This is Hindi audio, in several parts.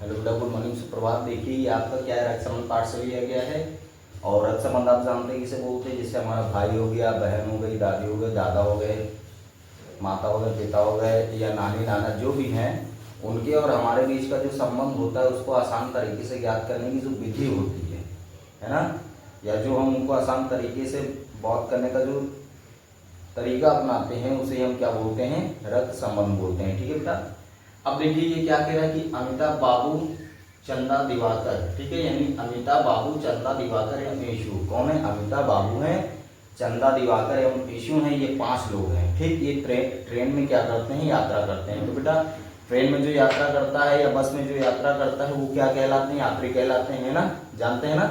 हेलो बेटा, गुड मॉर्निंग, सुप्रभात। देखिए ये आपका क्या है, रक्त संबंध पाठ से लिया गया है। और रक्त संबंध आप जानते हैं किसे बोलते हैं, जिससे हमारा भाई हो गया, बहन हो गई, दादी हो गए, दादा हो गए, माता हो गए, पिता हो गए, या नानी नाना जो भी हैं, उनके और हमारे बीच का जो संबंध होता है उसको आसान तरीके से ज्ञात करने की जो विधि होती है ना, या जो हम उनको आसान तरीके से बात करने का जो तरीका अपनाते हैं उसे हम क्या बोलते हैं, रक्त संबंध बोलते हैं। ठीक है बेटा। अब देखिए ये क्या कह रहा है कि अमिताभ बाबू चंदा दिवाकर, ठीक है, यानी अमिताभ बाबू चंदा दिवाकर एवं ईशु। कौन है? अमिताभ बाबू हैं, चंदा दिवाकर एवं ईशु हैं, ये 5 लोग हैं। ठीक, ये ट्रेन में क्या करते हैं, यात्रा करते हैं। तो बेटा ट्रेन में जो यात्रा करता है या बस में जो यात्रा करता है वो क्या कहलाते हैं, यात्री कहलाते हैं, है ना, जानते हैं ना।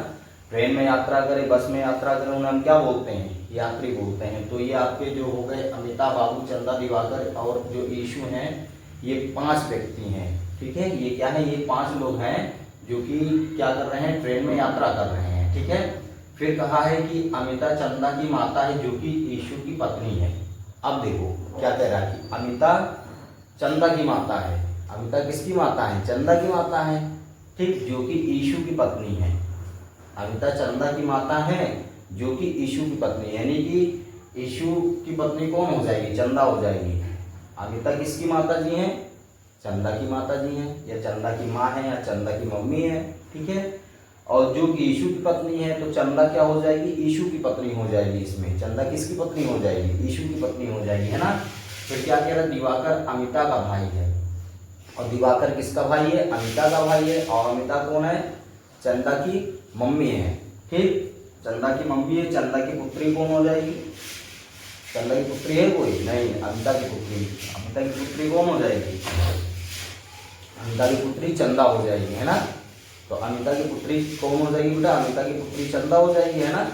ट्रेन में यात्रा करे, बस में यात्रा करे, उन्हें हम क्या बोलते हैं, यात्री बोलते हैं। तो ये आपके जो हो गए अमिताभ बाबू, चंदा दिवाकर और जो ईशु हैं, ये 5 व्यक्ति हैं। ठीक है, ये क्या है, ये 5 लोग हैं जो कि क्या कर रहे हैं, ट्रेन में यात्रा कर रहे हैं। ठीक है। फिर कहा है कि अमिता चंदा की माता है जो कि ईशु की पत्नी है। अब देखो क्या कह रहा है कि अमिता चंदा की माता है। अमिता किसकी माता है? चंदा की माता है। ठीक, जो कि ईशु की पत्नी है। अमिता चंदा की माता है जो कि ईशु की पत्नी, यानी कि ईशु की पत्नी कौन हो जाएगी, चंदा हो जाएगी। अमिता किसकी माता जी हैं? चंदा की माता जी हैं, या चंदा की माँ है, या चंदा की मम्मी है। ठीक है। और जो कि ईशु की पत्नी है तो चंदा क्या हो जाएगी, ईशु की पत्नी हो जाएगी। इसमें चंदा किसकी पत्नी हो जाएगी, ईशु की पत्नी हो जाएगी, है ना। फिर क्या कह रहा है, दिवाकर अमिता का भाई है। और दिवाकर किसका भाई है? अमिता का भाई है। और अमिता कौन है? चंदा की मम्मी है। ठीक, चंदा की मम्मी है। चंदा की पुत्री कौन हो जाएगी? चंदा की पुत्री है कोई? नहीं, अमिता की पुत्री। अमिता की पुत्री कौन हो जाएगी? अमिता की पुत्री चंदा हो जाएगी, है ना। तो अमिता की पुत्री कौन हो जाएगी बेटा? अमिता की पुत्री चंदा हो जाएगी, है ना।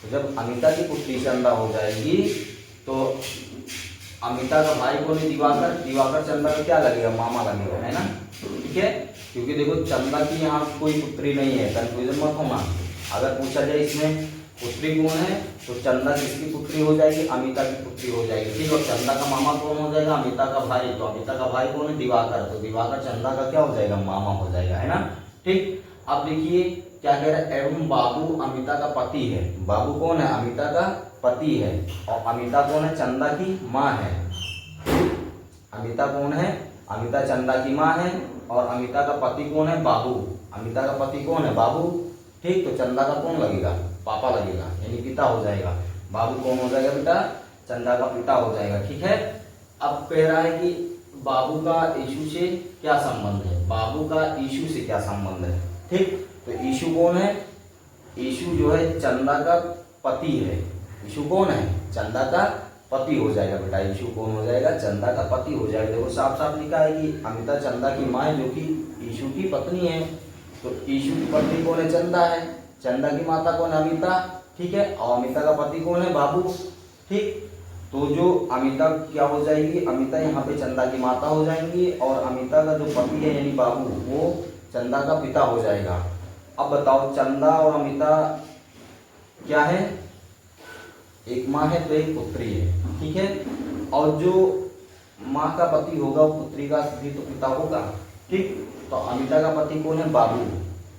तो जब अमिता की पुत्री चंदा हो जाएगी तो अमिता का भाई कौन है? दिवाकर। दिवाकर चंदा का क्या लगेगा, मामा लगेगा, है ना। ठीक है, क्योंकि देखो चंदा की यहाँ कोई पुत्री नहीं है, कंफ्यूजन मत होना। अगर पूछा जाए इसमें पुत्री कौन है तो चंदा किसकी पुत्री हो जाएगी, अमिता की पुत्री हो जाएगी। ठीक, और चंदा का मामा कौन हो जाएगा, अमिता का भाई। तो अमिता का भाई कौन है? दिवाकर। तो दिवाकर चंदा का क्या हो जाएगा, मामा हो जाएगा, है ना। ठीक, अब देखिए क्या कह रहा है, एवं बाबू अमिता का पति है। बाबू कौन है? अमिता का पति है। और अमिता कौन है? चंदा की माँ है। अमिता कौन है? अमिता चंदा की माँ है। और अमिता का पति कौन है? बाबू। अमिता का पति कौन है? बाबू। ठीक, तो चंदा का कौन लगेगा? पापा लगेगा, यानी पिता हो जाएगा। बाबू कौन हो जाएगा बेटा? चंदा का पिता हो जाएगा। ठीक है। अब कह रहा है कि बाबू का ईशु से क्या संबंध है, बाबू का ईशु से क्या संबंध है। ठीक, तो ईशु कौन है? ईशु जो है चंदा का पति है। ईशु कौन है? चंदा का पति हो जाएगा बेटा। ईशु कौन हो जाएगा? चंदा का पति हो जाएगा। देखो साफ साफ लिखा है कि अमिता चंदा की माँ है जो कि ईशु की पत्नी है। तो ईशु की पत्नी कौन है? चंदा है। चंदा की माता कौन है? अमिता। ठीक है, और अमिता का पति कौन है? बाबू। ठीक, तो जो अमिता क्या हो जाएगी, अमिता यहाँ पे चंदा की माता हो जाएंगी, और अमिता का जो पति है यानी बाबू वो चंदा का पिता हो जाएगा। अब बताओ चंदा और अमिता क्या है, एक माँ है तो एक पुत्री है। ठीक है, और जो माँ का पति होगा वो पुत्री का भी तो पिता होगा। ठीक, तो अमिता का पति कौन है? बाबू।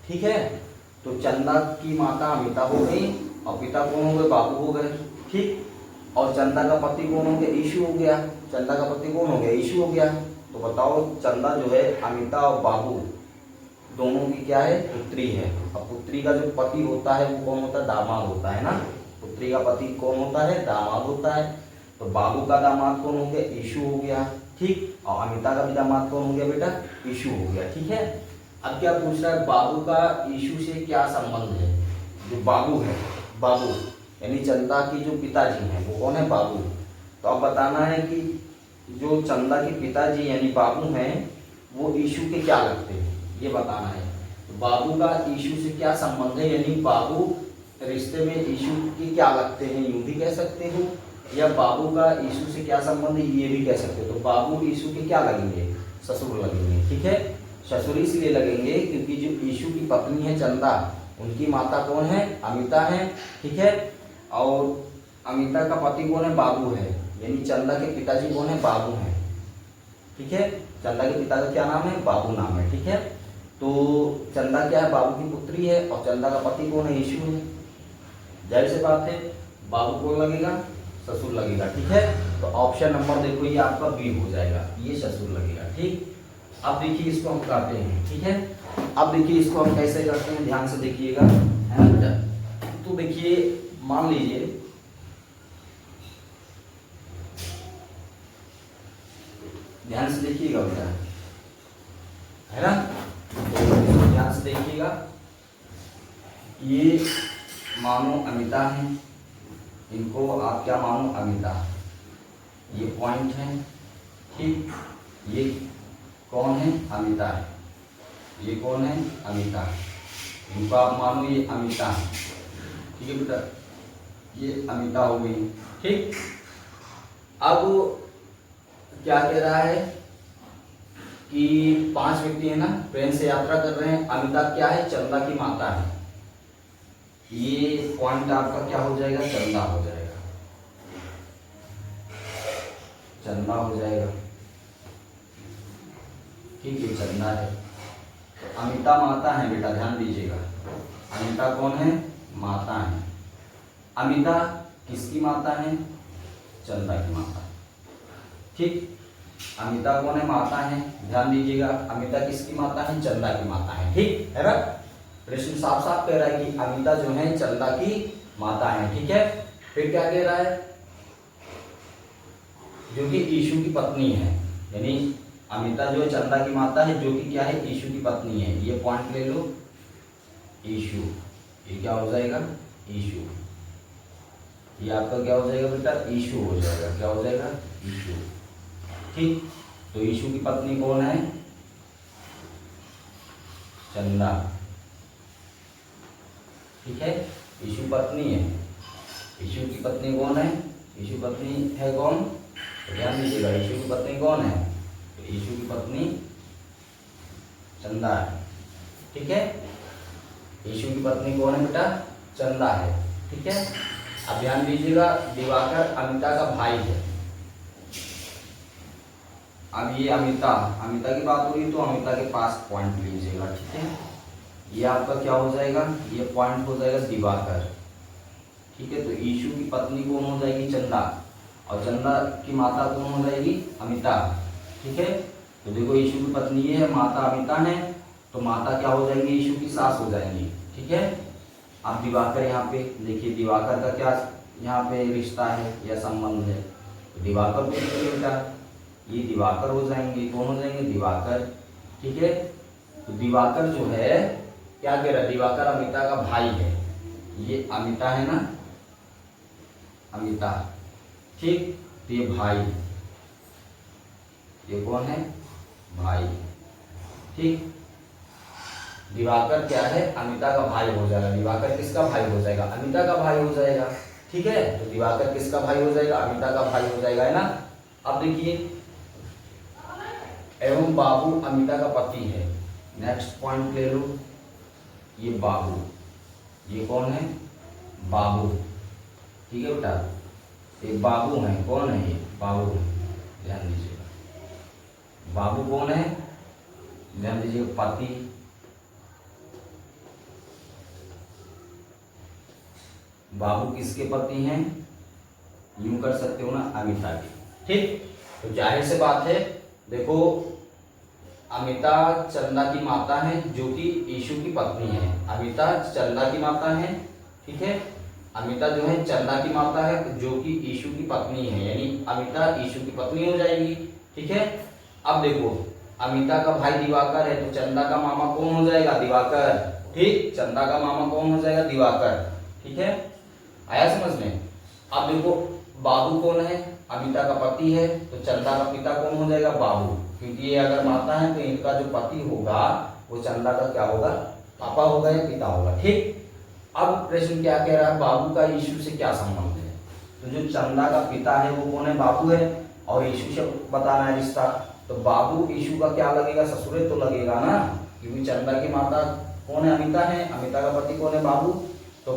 ठीक है, तो चंदा की माता अमिता हो गई और पिता कौन हो गए? बाबू हो गए। ठीक, और चंदा का पति कौन हो गया? ईशु हो गया। चंदा का पति कौन हो गया? ईशु हो गया। तो बताओ चंदा जो है अमिता और बाबू दोनों की क्या है? पुत्री है। अब पुत्री का जो पति होता है वो कौन होता है? दामाद होता है ना। पुत्री का पति कौन होता है? दामाद होता है। तो बाबू का दामाद कौन हो गया? ईशु हो गया। ठीक, और अमिता का भी दामाद कौन हो गया बेटा? ईशु हो गया। ठीक है, अब क्या पूछ रहा है, बाबू का ईशु से क्या संबंध है। जो बाबू है, बाबू यानी चंदा की जो पिताजी हैं वो कौन है? बाबू। तो अब बताना है कि जो चंदा के पिताजी यानी बाबू हैं वो ईशु के क्या लगते हैं, ये बताना है। तो बाबू का ईशु से क्या संबंध है, यानी बाबू रिश्ते में ईशु के क्या लगते हैं, यूं भी कह सकते हो, या बाबू का ईशु से क्या संबंध है ये भी कह सकते हो। तो बाबू ईशु के क्या लगेंगे? ससुर लगेंगे। ठीक है, ससुर इसलिए लगेंगे क्योंकि जो ईशु की पत्नी है चंदा, उनकी माता कौन है? अमिता है। ठीक है, और अमिता का पति कौन है? बाबू है, यानी चंदा के पिताजी कौन है? बाबू हैं। ठीक है, चंदा के पिता का क्या नाम है? बाबू नाम है। ठीक है, तो चंदा क्या है, बाबू की पुत्री है, और चंदा का पति कौन है, यीशु है। जाहिर सी बात है बाबू कौन लगेगा, ससुर लगेगा। ठीक है, तो ऑप्शन नंबर देखो ये आपका बी हो जाएगा, ये ससुर लगेगा। ठीक, अब देखिए इसको हम करते हैं। ठीक है, अब देखिए इसको हम कैसे करते हैं, ध्यान से देखिएगा, है ना बेटा। तो देखिए मान लीजिए ध्यान से देखिएगा बेटा, है ना, तो ध्यान से देखिएगा। ये मानो अमिता है, इनको आप क्या मानो, अमिता, ये पॉइंट है। ठीक, ये कौन है, अमिता है, ये कौन है, अमिता, इनको आप मानो ये अमिता। ठीक है बेटा, ये अमिता हो गई। ठीक, अब क्या कह रहा है कि 5 व्यक्ति है ना, ट्रेन से यात्रा कर रहे हैं। अमिता क्या है, चंदा की माता है। ये पॉइंट आपका क्या हो जाएगा, चंदा हो जाएगा, चंदा हो जाएगा। ठीक है, चंदा है। तो अमिता माता है बेटा, ध्यान दीजिएगा, अमिता कौन है, माता है। अमिता किसकी माता है, चंदा की माता। ठीक, अमिता कौन है, माता है, ध्यान दीजिएगा, अमिता किसकी माता है, चंदा की माता है। ठीक है ना, प्रश्न साफ साफ कह रहा है कि अमिता जो है चंदा की माता है। ठीक है, फिर क्या कह रहा है, जो कि यीशु की पत्नी है, यानी अमिता जो है चंदा की माता है, जो कि क्या है, यीशु की पत्नी है। ये पॉइंट ले लो, यीशु, ये क्या हो जाएगा, यीशु, ये आपका क्या हो जाएगा बेटा, यीशु हो जाएगा, क्या हो जाएगा, यीशु। ठीक, तो यीशु की पत्नी कौन है, चंदा। ठीक है, यीशु पत्नी है, यीशु की पत्नी कौन है, यीशु पत्नी है कौन, तो ध्यान दीजिएगा, यीशु की पत्नी कौन है, तो यीशु की पत्नी चंदा है। ठीक है, यीशु की पत्नी कौन है बेटा, चंदा है। ठीक है, अब ध्यान दीजिएगा, दिवाकर अमिता का भाई है। अब ये अमिता, अमिता की बात हो रही तो अमिता के पास पॉइंट लीजिएगा। ठीक है, ये आपका क्या हो जाएगा, ये पॉइंट हो जाएगा दिवाकर। ठीक है, तो यीशु की पत्नी कौन हो जाएगी, चंदा, और चंदा की माता कौन हो जाएगी, अमिता। ठीक है, तो देखो यीशु की पत्नी ये है, माता अमिता है, तो माता क्या हो जाएगी, यीशु की सास हो जाएंगी। ठीक है, अब दिवाकर यहाँ पे देखिए, दिवाकर का क्या यहाँ पे रिश्ता है या संबंध है, तो दिवाकर को देखिए बेटा, ये दिवाकर हो जाएंगे, कौन हो जाएंगे, दिवाकर। ठीक है, तो दिवाकर जो है क्या कह रहा है, दिवाकर अमिता का भाई है, ये अमिता है ना, अमिता। ठीक, तो ये भाई, ये कौन है, भाई। ठीक, दिवाकर क्या है, अमिता का भाई हो जाएगा, दिवाकर किसका भाई हो जाएगा, अमिता का भाई हो जाएगा। ठीक है, तो दिवाकर किसका भाई हो जाएगा, अमिता का भाई हो जाएगा, है ना। अब देखिए, एवं बाबू अमिता का पति है। नेक्स्ट पॉइंट ले लो, ये बाबू, ये कौन है, बाबू। ठीक है बेटा, ये बाबू है, कौन है, ये बाबू है, ध्यान दीजिएगा, बाबू कौन है, ध्यान दीजिएगा, पति। बाबू किसके पति हैं, यूं कर सकते हो ना, अमिता के। ठीक, तो जाहिर से बात है, देखो अमिता चंदा की माता है, जो कि यीशु की पत्नी है। अमिता चंदा की माता है। ठीक है, अमिता जो है चंदा की माता है, जो कि यीशु की पत्नी है, यानी अमिता यीशु की पत्नी हो जाएगी। ठीक है, अब देखो अमिता का भाई दिवाकर है, तो चंदा का मामा कौन हो जाएगा, दिवाकर। ठीक, चंदा का मामा कौन हो जाएगा, दिवाकर। ठीक है, आया समझ में। अब देखो बाबू कौन है, अमिता का पति है, तो चंदा का पिता कौन हो जाएगा, बाबू, क्योंकि ये अगर माता है तो इनका जो पति होगा वो चंदा का क्या होगा, पापा होगा या पिता होगा। ठीक, अब प्रश्न क्या कह रहा है, बाबू का यीशु से क्या संबंध है, तो जो चंदा का पिता है वो कौन है, बाबू है, और यीशु से बताना है रिश्ता, तो बाबू यीशु का क्या लगेगा, ससुरे तो लगेगा ना, क्योंकि चंदा की माता कौन है, अमिता है, अमिता का पति कौन है, बाबू, तो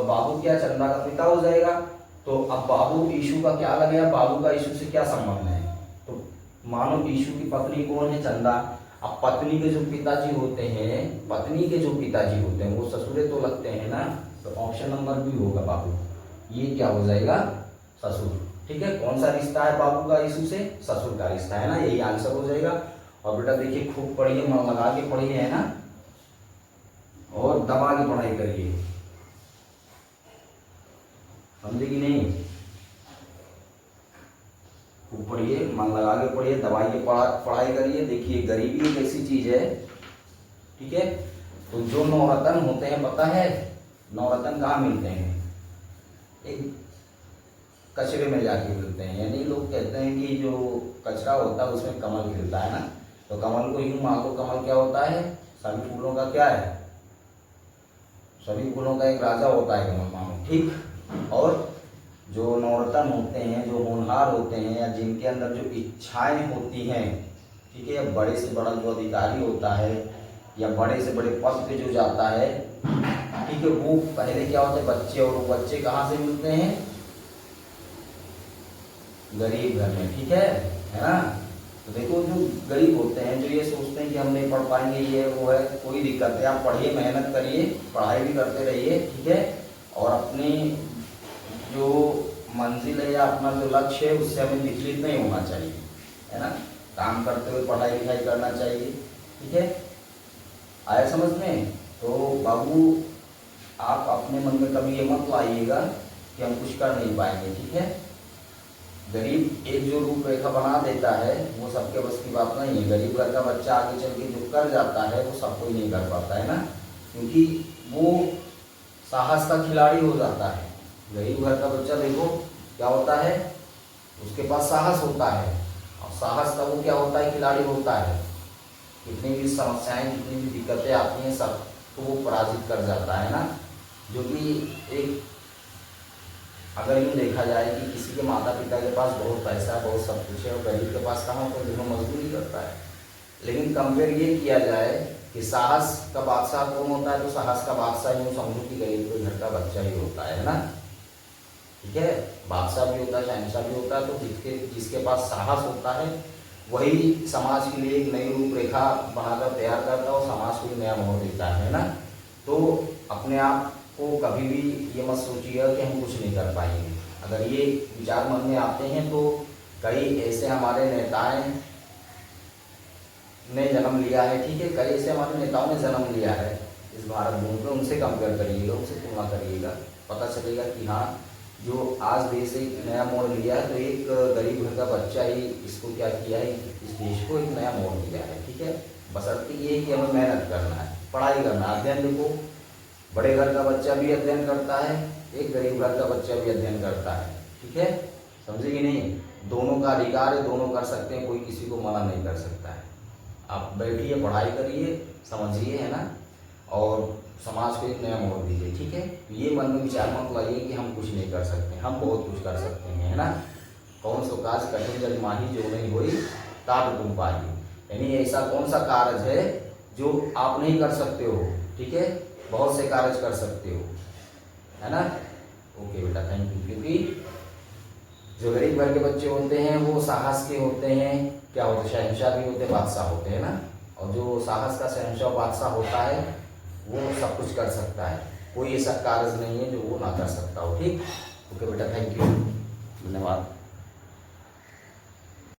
बाबू क्या चंदा का पिता हो जाएगा। तो अब बाबू यीशु का क्या लगेगा, बाबू का यीशु से क्या संबंध है, तो मानो यीशु की पत्नी कौन है, चंदा, अब पत्नी के जो पिताजी होते हैं, पत्नी के जो पिताजी होते हैं वो ससुरे तो लगते हैं ना, तो ऑप्शन नंबर बी होगा बाबू, ये क्या हो जाएगा, ससुर। ठीक है, कौन सा रिश्ता है बाबू का यीशु से, ससुर का रिश्ता है ना, यही आंसर हो जाएगा। और बेटा देखिए खूब पढ़िए, मन लगा के पढ़िए, है ना, और दबा के पढ़ाई करिए, समझे कि नहीं, खूब पढ़िए, मन लगा के पढ़िए, दबाइए, पढ़ाई करिए। देखिए गरीबी एक ऐसी चीज है, ठीक है, तो जो नवरत्न होते हैं पता है, नवरत्न कहाँ मिलते हैं, एक कचरे में जाके मिलते हैं, यानी लोग कहते हैं कि जो कचरा होता है उसमें कमल खिलता है ना, तो कमल को यूं मान लो, कमल क्या होता है, सभी फूलों का क्या है, सभी फूलों का एक राजा होता है कमल मानो, ठीक। और जो नवरत्न होते हैं, जो होनहार होते हैं, या जिनके अंदर जो इच्छाएं होती हैं, ठीक है, या बड़े से बड़ा जो अधिकारी होता है, या बड़े से बड़े पद पे जो जाता है, ठीक है, वो पहले क्या होते हैं, बच्चे, और वो बच्चे कहाँ से मिलते हैं, गरीब घर में, ठीक है ना। तो देखो जो गरीब होते हैं, जो ये सोचते हैं कि हम नहीं पढ़ पाएंगे, ये वो है, कोई दिक्कत है, आप पढ़िए, मेहनत करिए, पढ़ाई भी करते रहिए, ठीक है, और अपनी जो मंजिल है या अपना जो लक्ष्य है उससे हमें विचलित नहीं होना चाहिए, है ना, काम करते हुए पढ़ाई लिखाई करना चाहिए, ठीक है, आया समझ में। तो बाबू आप अपने मन में कभी ये मत लाइएगा कि हम कुछ कर नहीं पाएंगे, ठीक है। गरीब एक जो रूपरेखा बना देता है वो सबके बस की बात नहीं है। गरीब घर का बच्चा आगे चल के जो कर जाता है वो सब कोई नहीं कर पाता है ना, क्योंकि वो साहस का खिलाड़ी हो जाता है। गरीब घर का बच्चा देखो क्या होता है, उसके पास साहस होता है, और साहस का वो क्या होता है, खिलाड़ी होता है। कितनी भी समस्याएं, कितनी भी दिक्कतें आती हैं, सब तो वो पराजित कर जाता है ना। जो कि एक अगर यूँ देखा जाए कि किसी के माता पिता के पास बहुत पैसा है, बहुत सब कुछ है, और गरीब के पास कहाँ, तो देखो मजदूरी करता है। लेकिन कंपेयर ये किया जाए कि साहस का बादशाह कौन होता है, तो साहस का बादशाह यूँ समझो कि गरीब के घर का बच्चा ही होता है ना, ठीक है। बादशाह भी होता है, शहंशाह भी होता है, तो जिसके पास साहस होता है वही समाज के लिए एक नई रूपरेखा बनाकर तैयार करता है और समाज को नया मोड़ देता है ना। तो अपने आप को कभी भी ये मत सोचिएगा कि हम कुछ नहीं कर पाएंगे। अगर ये विचार मन में आते हैं तो कई ऐसे हमारे नेताएं ने जन्म लिया है, ठीक है, कई ऐसे हमारे नेताओं ने जन्म लिया है इस भारत भूमि पे, उनसे कंपेयर करिएगा, उनसे तुलना करिएगा, पता चलेगा कि हाँ जो आज देश एक नया मोड़ लिया है तो एक गरीब घर का बच्चा ही इसको क्या किया है, इस देश को एक नया मोड़ दिया है, ठीक है। बशर्ते ये कि हमें मेहनत करना है, पढ़ाई करना है, अध्ययन। देखो बड़े घर का बच्चा भी अध्ययन करता है, एक गरीब घर का बच्चा भी अध्ययन करता है, ठीक है, समझे कि नहीं। दोनों का अधिकार है, दोनों कर सकते हैं, कोई किसी को मना नहीं कर सकता है। आप बैठिए, पढ़ाई करिए, समझिए, है ना, और समाज को एक नया मोड़ दीजिए, ठीक है। ये मन में विचार मत लाइए कि हम कुछ नहीं कर सकते, हम बहुत कुछ कर सकते हैं, है ना। कौन सो काज कठिन जल माही जो नहीं हुई तात तुम पाई, यानी ऐसा कौन सा कार्य है जो आप नहीं कर सकते हो, ठीक है, बहुत से कार्य कर सकते हो, है ना। ओके बेटा, थैंक यू। क्योंकि जो गरीब घर के बच्चे होते हैं वो साहस के होते हैं, क्या होते हैं, शहंशाह भी होते हैं, बादशाह होते हैं ना। और जो साहस का शहंशाह बादशाह होता है वो सब कुछ कर सकता है, कोई ऐसा कार्य नहीं है जो वो ना कर सकता हो, ठीक। ओके बेटा, थैंक यू, धन्यवाद।